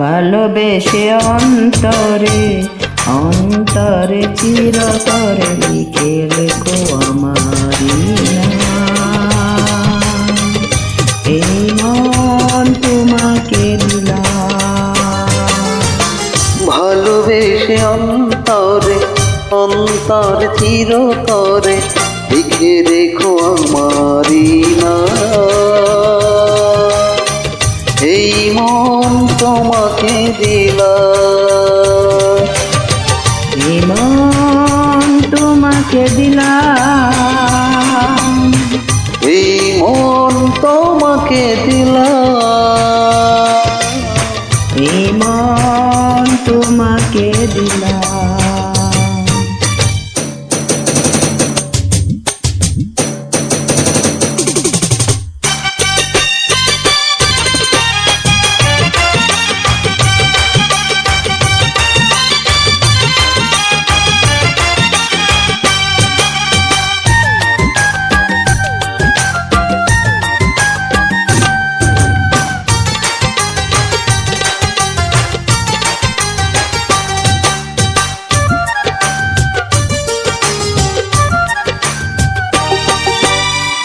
ভালোবেসে অন্তরে অন্তরে চিরতরে লিখে রেখো আমারি নাম। এই মন তোমাকে দিলাম। ভালোবেসে অন্তরে অন্তরে চিরতরে লিখে রেখো আমারি নাম। এই মন তোমাকে দিলাম। এই মন তোমাকে দিলাম। এই মন তোমাকে দিলাম। এই মন তোমাকে দিলাম।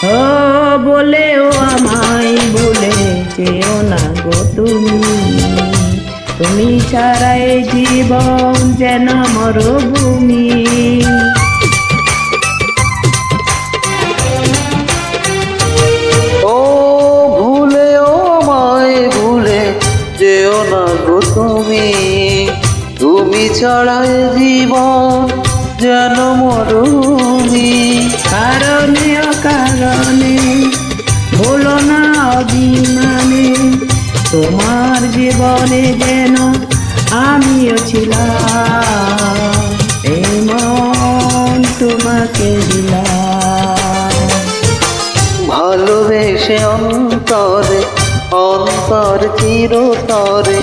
ও বলেও আমায় ভুলে যেও না গো তুমি। তুমি ছাড়াই জীবন যেন মরুভূমি। ও ভুলেও আমায় ভুলে যেও না গো তুমি। তুমি ছাড়াই জীবন যেন মরুভূমি। কারণে অকারণে ভুলো না অভিমানে, তোমার জীবনে যেন আমিও ছিলাম। এই মন তোমাকে দিলাম। ভালোবেসে অন্তরে অন্তর চিরতরে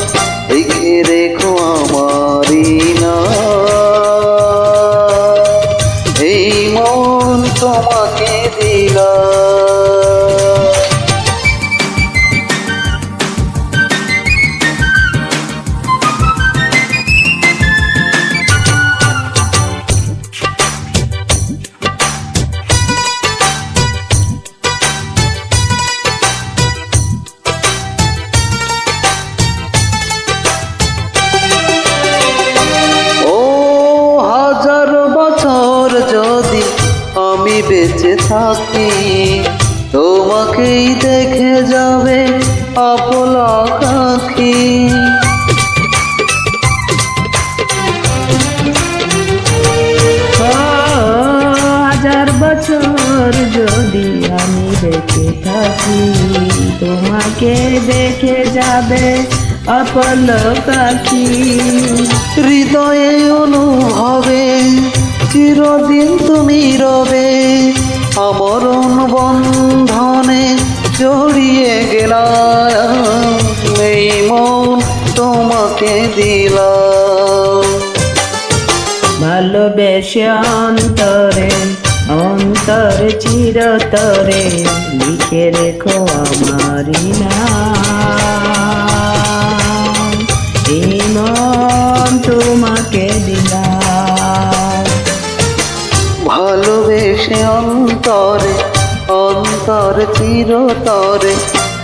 লিখে রেখো আমারি নাম। এই মন তোমাকে দিলাম। যদি আমি বেঁচে থাকি তোমাকেই দেখে যাবে আপনা আঁখি। হাজার বছর যদি আমি বেঁচে থাকি তোমাকে দেখে যাবে আপন আঁখি। হৃদয়ে অনুভবে চিরদিন তুমি রবে, আমরণ বন্ধনে জড়িয়ে গেলাম। এই মন তোমাকে দিলাম। ভালোবেসে অন্তরে অন্তরে চিরতরে লিখে রেখো আমারি নাম। এই মন তোমাকে দিলাম। ভালোবেসে অন্তরে অন্তর চিরতরে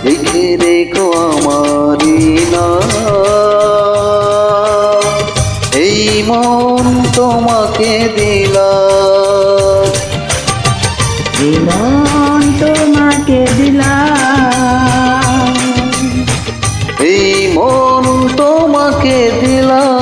লিখে রেখো আমারি নাম। এই মন তোমাকে দিলাম। এই মন তোমাকে দিলাম। এই মন তোমাকে দিলাম।